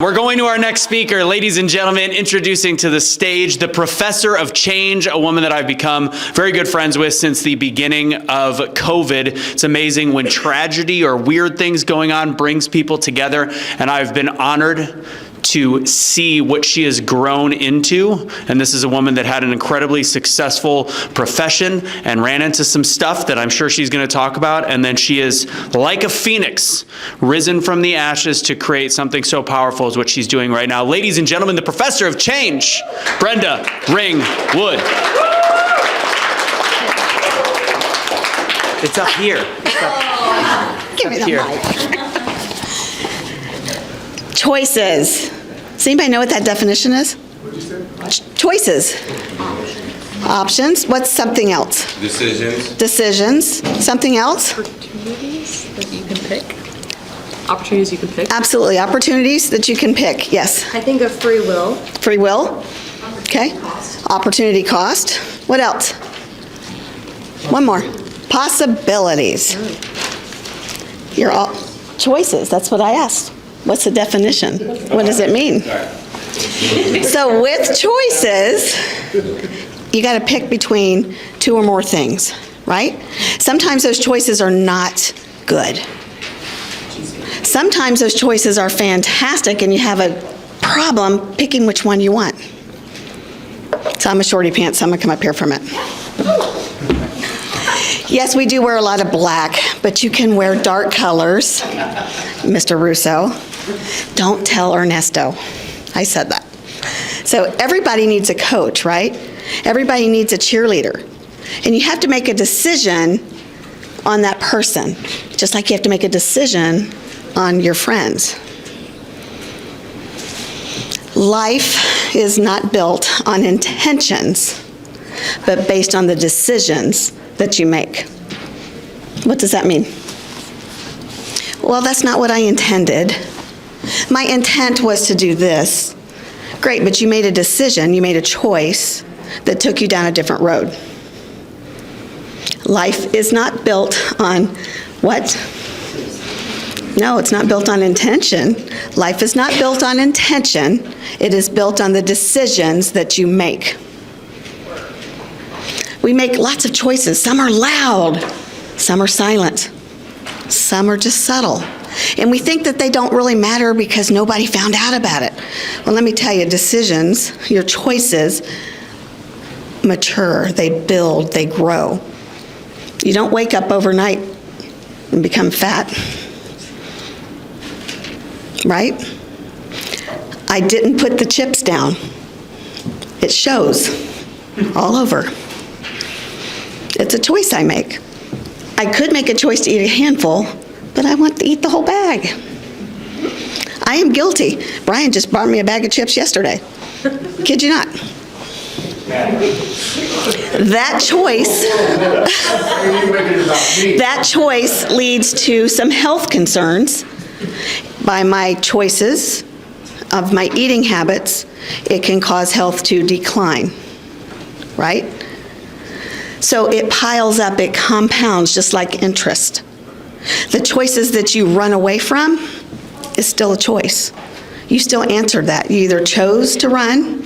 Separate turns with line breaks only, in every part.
We're going to our next speaker, ladies and gentlemen, introducing to the stage the Professor of Change, a woman that I've become very good friends with since the beginning of COVID. It's amazing when tragedy or weird things going on brings people together, and I've been honored to see what she has grown into. And this is a woman that had an incredibly successful profession and ran into some stuff that I'm sure she's going to talk about. And then she is like a phoenix, risen from the ashes to create something so powerful as what she's doing right now. Ladies and gentlemen, the Professor of Change, Brenda Ringwood. It's up here.
Give me the mic. Choices. Does anybody know what that definition is?
What'd you say?
Choices. Options. What's something else?
Decisions.
Decisions. Something else?
Opportunities that you can pick. Opportunities you can pick.
Absolutely. Opportunities that you can pick. Yes.
I think of free will.
Free will. Okay. Opportunity cost. What else? One more. Possibilities. You're all choices. That's what I asked. What's the definition? What does it mean? So with choices, you got to pick between two or more things, right? Sometimes those choices are not good. Sometimes those choices are fantastic and you have a problem picking which one you want. So I'm a shorty pants, so I'm going to come up here for a minute. Yes, we do wear a lot of black, but you can wear dark colors, Mr. Russo. Don't tell Ernesto. I said that. So everybody needs a coach, right? Everybody needs a cheerleader. And you have to make a decision on that person, just like you have to make a decision on your friends. Life is not built on intentions, but based on the decisions that you make. What does that mean? Well, that's not what I intended. My intent was to do this. Great, but you made a decision, you made a choice that took you down a different road. Life is not built on what? No, it's not built on intention. Life is not built on intention. It is built on the decisions that you make. We make lots of choices. Some are loud, some are silent, some are just subtle. And we think that they don't really matter because nobody found out about it. Well, let me tell you, decisions, your choices, mature, they build, they grow. You don't wake up overnight and become fat, right? I didn't put the chips down. It shows all over. It's a choice I make. I could make a choice to eat a handful, but I want to eat the whole bag. I am guilty. Brian just brought me a bag of chips yesterday. Kid you not. That choice leads to some health concerns. By my choices of my eating habits, it can cause health to decline, right? So it piles up, it compounds just like interest. The choices that you run away from is still a choice. You still answered that. You either chose to run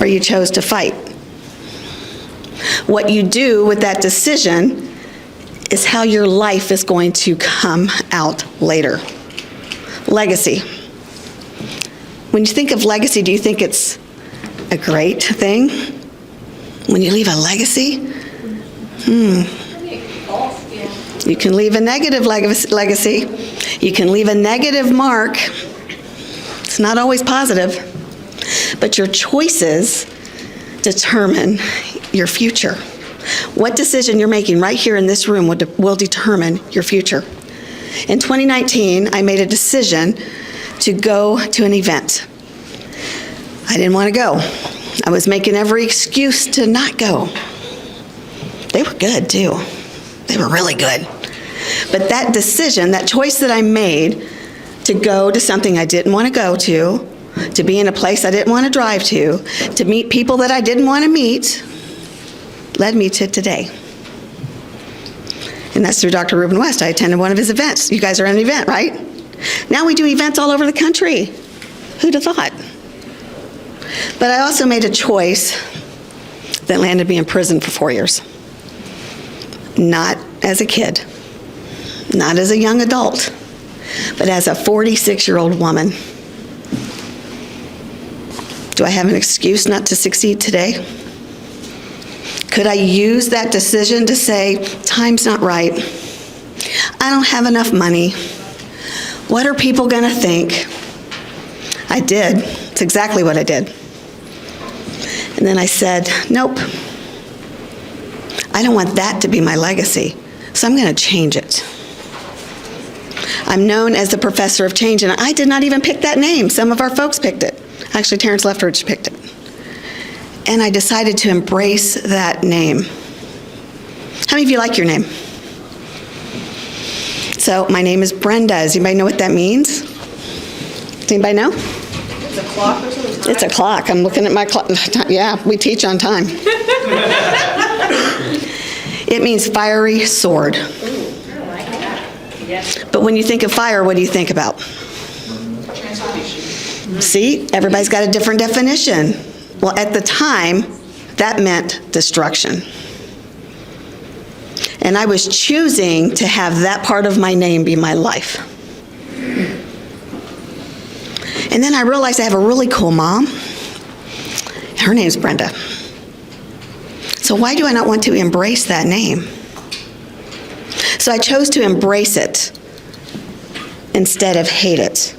or you chose to fight. What you do with that decision is how your life is going to come out later. Legacy. When you think of legacy, do you think it's a great thing? When you leave a legacy? You can leave a negative legacy. You can leave a negative mark. It's not always positive. But your choices determine your future. What decision you're making right here in this room will determine your future. In 2019, I made a decision to go to an event. I didn't want to go. I was making every excuse to not go. They were good too. They were really good. But that decision, that choice that I made to go to something I didn't want to go to be in a place I didn't want to drive to meet people that I didn't want to meet, led me to today. And that's through Dr. Reuben West. I attended one of his events. You guys are at an event, right? Now we do events all over the country. Who'd have thought? But I also made a choice that landed me in prison for 4 years. Not as a kid, not as a young adult, but as a 46-year-old woman. Do I have an excuse not to succeed today? Could I use that decision to say, time's not right, I don't have enough money, what are people gonna think? I did. It's exactly what I did. And then I said, nope. I don't want that to be my legacy, so I'm going to change it. I'm known as the Professor of Change, and I did not even pick that name. Some of our folks picked it. Actually, Terrence Lefteridge picked it. And I decided to embrace that name. How many of you like your name? So my name is Brenda. Does anybody know what that means? Does anybody know?
It's a clock or something?
It's a clock. I'm looking at my clock. Yeah, we teach on time. It means fiery sword. But when you think of fire, what do you think about? See, everybody's got a different definition. Well, at the time, that meant destruction. And I was choosing to have that part of my name be my life. And then I realized I have a really cool mom. Her name's Brenda. So why do I not want to embrace that name? So I chose to embrace it instead of hate it.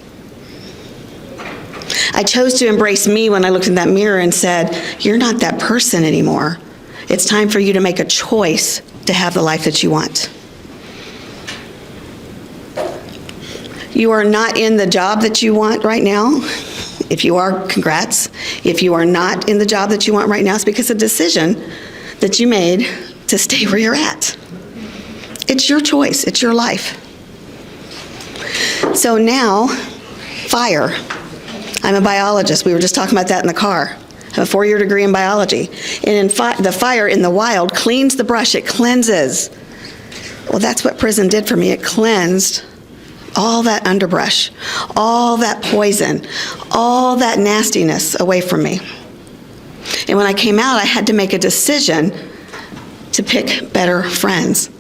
I chose to embrace me when I looked in that mirror and said, you're not that person anymore. It's time for you to make a choice to have the life that you want. You are not in the job that you want right now. If you are, congrats. If you are not in the job that you want right now, it's because of a decision that you made to stay where you're at. It's your choice. It's your life. So now, fire. I'm a biologist. We were just talking about that in the car. I have a 4-year degree in biology. And the fire in the wild cleans the brush. It cleanses. Well, that's what prison did for me. It cleansed all that underbrush, all that poison, all that nastiness away from me. And when I came out, I had to make a decision to pick better friends.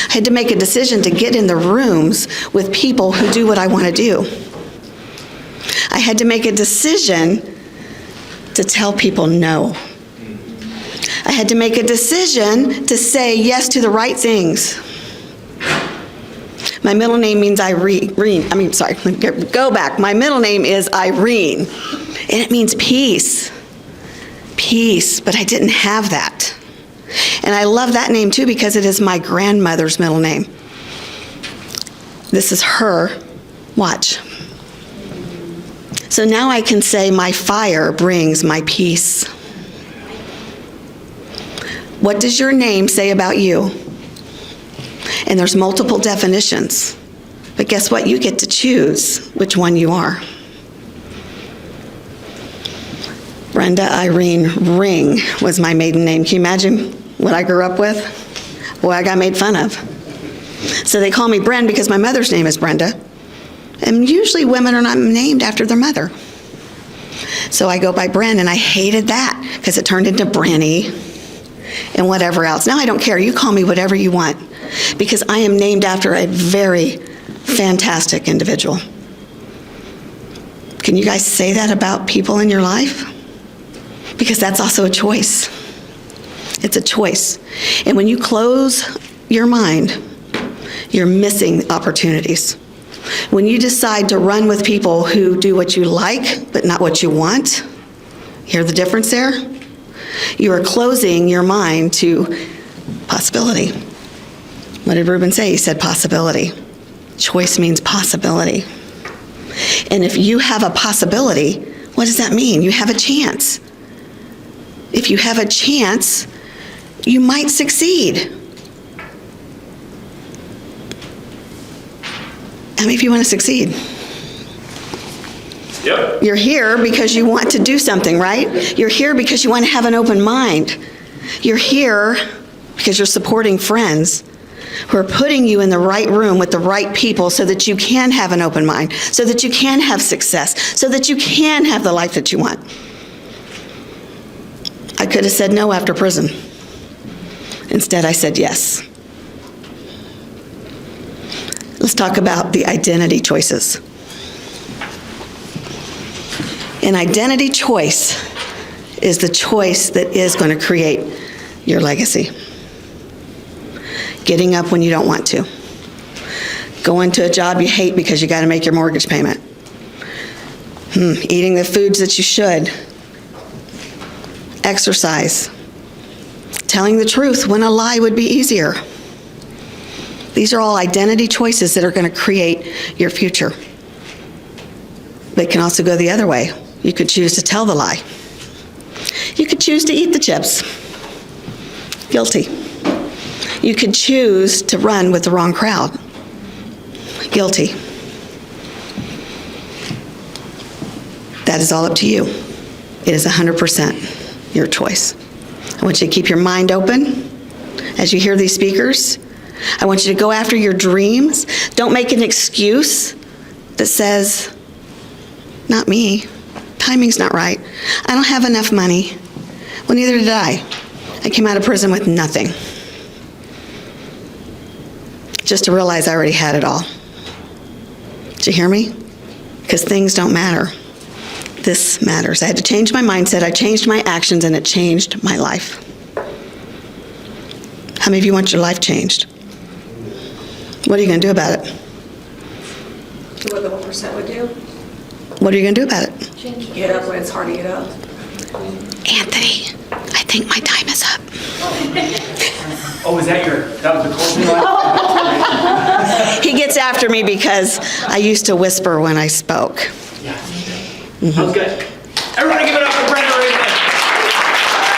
I had to make a decision to get in the rooms with people who do what I want to do. I had to make a decision to tell people no. I had to make a decision to say yes to the right things. My middle name means Irene. Go back. My middle name is Irene, and it means peace. Peace, but I didn't have that. And I love that name too because it is my grandmother's middle name. This is her. Watch. So now I can say my fire brings my peace. What does your name say about you? And there's multiple definitions. But guess what? You get to choose which one you are. Brenda Irene Ring was my maiden name. Can you imagine what I grew up with? Boy, I got made fun of. So they call me Bren because my mother's name is Brenda. And usually women are not named after their mother. So I go by Bren, and I hated that because it turned into Branny and whatever else. Now I don't care. You call me whatever you want because I am named after a very fantastic individual. Can you guys say that about people in your life? Because that's also a choice. It's a choice. And when you close your mind, you're missing opportunities. When you decide to run with people who do what you like, but not what you want, hear the difference there? You are closing your mind to possibility. What did Ruben say? He said possibility. Choice means possibility. And if you have a possibility, what does that mean? You have a chance. If you have a chance, you might succeed. How many of you want to succeed?
Yep.
You're here because you want to do something, right? You're here because you want to have an open mind. You're here because you're supporting friends. who are putting you in the right room with the right people so that you can have an open mind, so that you can have success, so that you can have the life that you want. I could have said no after prison. Instead, I said yes. Let's talk about the identity choices. An identity choice is the choice that is going to create your legacy. Getting up when you don't want to. Going to a job you hate because you got to make your mortgage payment. Eating the foods that you should. Exercise. Telling the truth when a lie would be easier. These are all identity choices that are going to create your future. They can also go the other way. You could choose to tell the lie. You could choose to eat the chips. Guilty. You could choose to run with the wrong crowd. Guilty. That is all up to you. It is 100% your choice. I want you to keep your mind open as you hear these speakers. I want you to go after your dreams. Don't make an excuse that says, not me. Timing's not right. I don't have enough money. Well, neither did I. I came out of prison with nothing. Just to realize I already had it all. Did you hear me? Because things don't matter. This matters. I had to change my mindset, I changed my actions, and it changed my life. How many of you want your life changed? What are you going to do about it?
Do what the 1% would do.
What are you going to do about it?
Get up when it's hard to get up.
Anthony, I think my time is up.
Oh, is that was the closing line?
He gets after me because I used to whisper when I spoke.
Yeah. That was good. Everybody give it up.